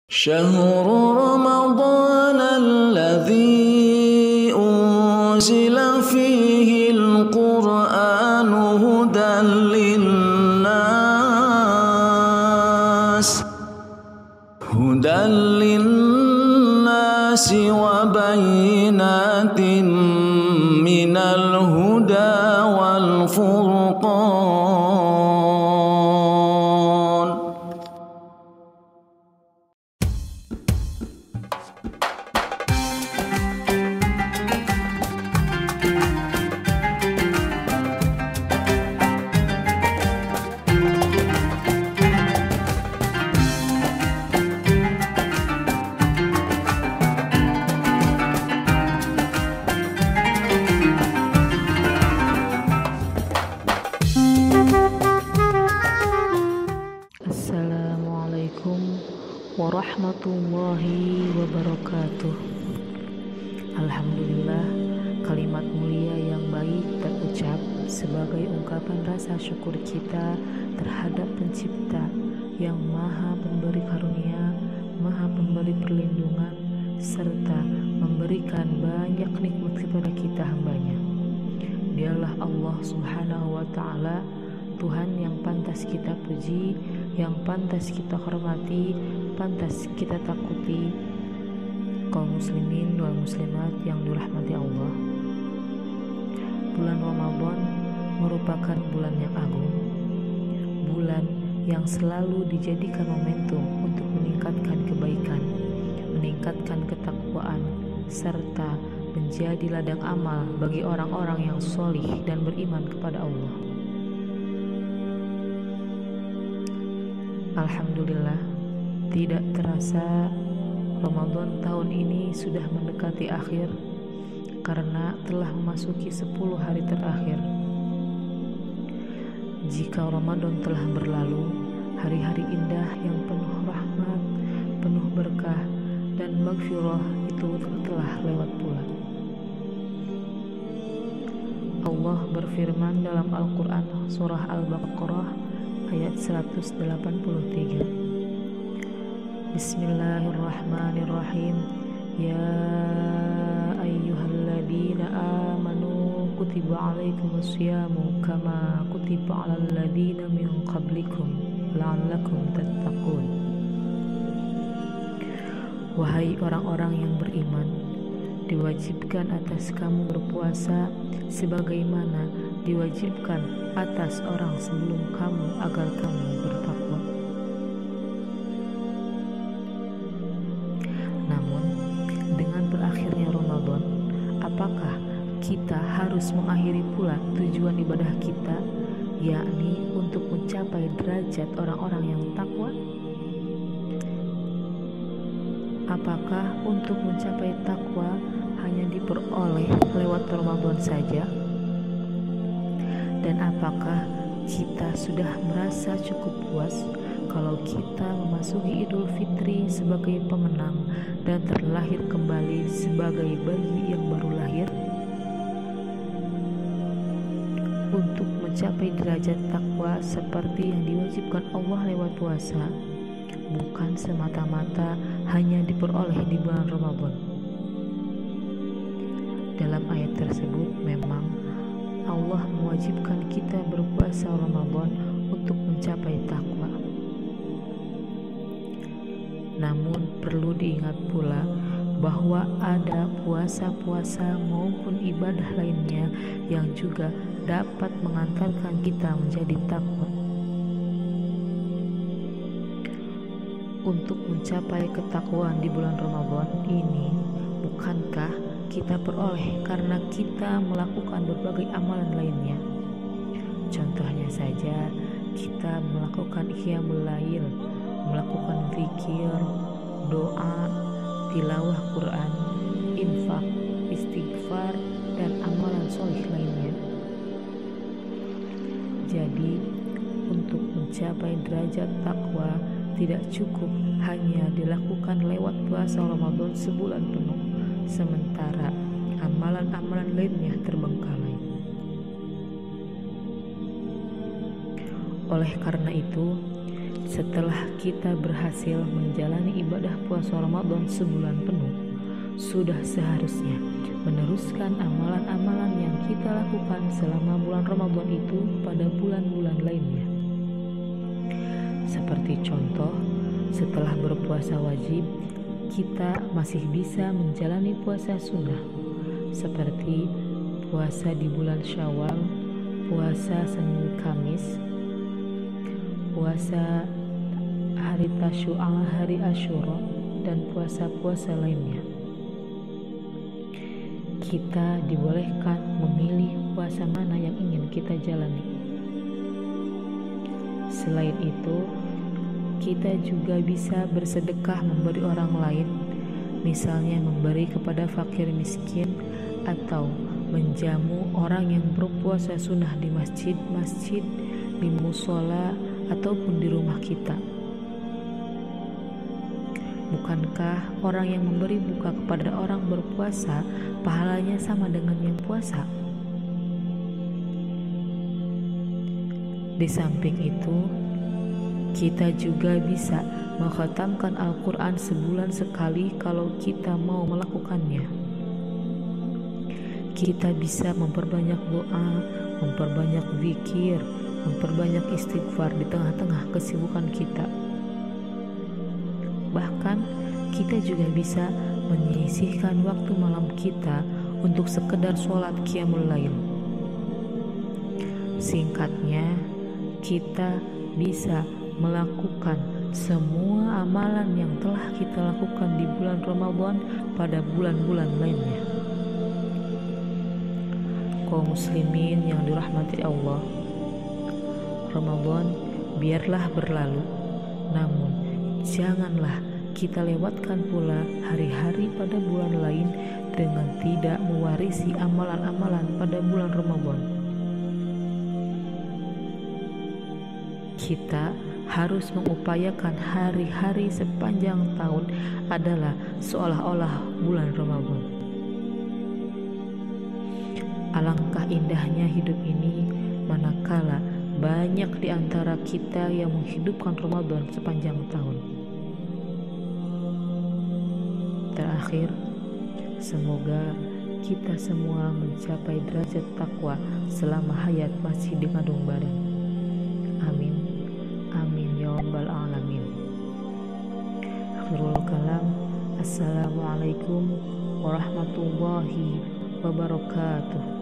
شهر رمضان الذي أنزل فيه القرآن هدى للناس وبينات من الهدى والفرقان. Assalamualaikum warahmatullahi wabarakatuh. Alhamdulillah, kalimat mulia yang baik terucap sebagai ungkapan rasa syukur kita terhadap Pencipta yang Maha Pemberi karunia, Maha Pemberi perlindungan, serta memberikan banyak nikmat kepada kita hambanya. Dialah Allah Subhanahu wa Ta'ala, Tuhan yang pantas kita puji, yang pantas kita hormati, pantas kita takuti. Kaum muslimin wal muslimat yang dirahmati Allah, bulan Ramadan merupakan bulan yang agung, bulan yang selalu dijadikan momentum untuk meningkatkan kebaikan, meningkatkan ketakwaan, serta menjadi ladang amal bagi orang-orang yang solih dan beriman kepada Allah. Alhamdulillah, tidak terasa Ramadan tahun ini sudah mendekati akhir karena telah memasuki 10 hari terakhir. Jika Ramadan telah berlalu, hari-hari indah yang penuh rahmat, penuh berkah dan maghfirah itu telah lewat pula. Allah berfirman dalam Al-Quran surah Al-Baqarah ayat 183. Bismillahirrahmanirrahim. Ya ayyuhalladzina amanu kutiba alaikumusyamu kama kutiba alal ladzina min qablikum la'allakum tattaqun. Wahai orang-orang yang beriman, diwajibkan atas kamu berpuasa sebagaimana diwajibkan atas orang sebelum kamu agar kamu bertakwa. Namun, dengan berakhirnya Ramadan, apakah kita harus mengakhiri pula tujuan ibadah kita, yakni untuk mencapai derajat orang-orang yang takwa? Apakah untuk mencapai takwa hanya diperoleh lewat Ramadan saja? Dan apakah kita sudah merasa cukup puas kalau kita memasuki Idul Fitri sebagai pemenang dan terlahir kembali sebagai bayi yang baru lahir? Untuk mencapai derajat takwa seperti yang diwajibkan Allah lewat puasa, bukan semata-mata hanya diperoleh di bulan Ramadan. Dalam ayat tersebut memang Allah mewajibkan kita berpuasa Ramadan untuk mencapai takwa. Namun perlu diingat pula bahwa ada puasa-puasa maupun ibadah lainnya yang juga dapat mengantarkan kita menjadi takwa. Untuk mencapai ketakwaan di bulan Ramadan ini, bukankah kita peroleh karena kita melakukan berbagai amalan lainnya? Contohnya saja, kita melakukan qiyamul lail, melakukan zikir, doa, tilawah Quran, infak, istighfar, dan amalan soleh lainnya. Jadi, untuk mencapai derajat takwa tidak cukup hanya dilakukan lewat puasa Ramadan sebulan penuh, sementara amalan-amalan lainnya terbengkalai. Oleh karena itu, Setelah kita berhasil menjalani ibadah puasa Ramadan sebulan penuh, sudah seharusnya meneruskan amalan-amalan yang kita lakukan selama bulan Ramadan itu pada bulan-bulan lainnya. Seperti contoh, setelah berpuasa wajib, kita masih bisa menjalani puasa sunnah, seperti puasa di bulan Syawal, puasa Senin Kamis, puasa hari Tasyu'a, hari Asyura, dan puasa-puasa lainnya. Kita dibolehkan memilih puasa mana yang ingin kita jalani. Selain itu, kita juga bisa bersedekah memberi orang lain, misalnya memberi kepada fakir miskin atau menjamu orang yang berpuasa sunnah di masjid-masjid, di musola, ataupun di rumah kita. Bukankah orang yang memberi buka kepada orang berpuasa pahalanya sama dengan yang puasa? Di samping itu, kita juga bisa mengkhatamkan Al-Quran sebulan sekali kalau kita mau melakukannya. Kita bisa memperbanyak doa, memperbanyak zikir, memperbanyak istighfar di tengah-tengah kesibukan kita. Bahkan kita juga bisa menyisihkan waktu malam kita untuk sekedar sholat qiyamul lail. Singkatnya, kita bisa melakukan semua amalan yang telah kita lakukan di bulan Ramadan pada bulan-bulan lainnya. Kaum muslimin yang dirahmati Allah, Ramadan biarlah berlalu, namun janganlah kita lewatkan pula hari-hari pada bulan lain dengan tidak mewarisi amalan-amalan pada bulan Ramadan. Kita harus mengupayakan hari-hari sepanjang tahun adalah seolah-olah bulan Ramadan. Alangkah indahnya hidup ini manakala banyak di antara kita yang menghidupkan Ramadan sepanjang tahun. Terakhir, semoga kita semua mencapai derajat takwa selama hayat masih di kandung badan. Amin. Amin ya rabbal alamin. Akhirul kalam. Assalamualaikum warahmatullahi wabarakatuh.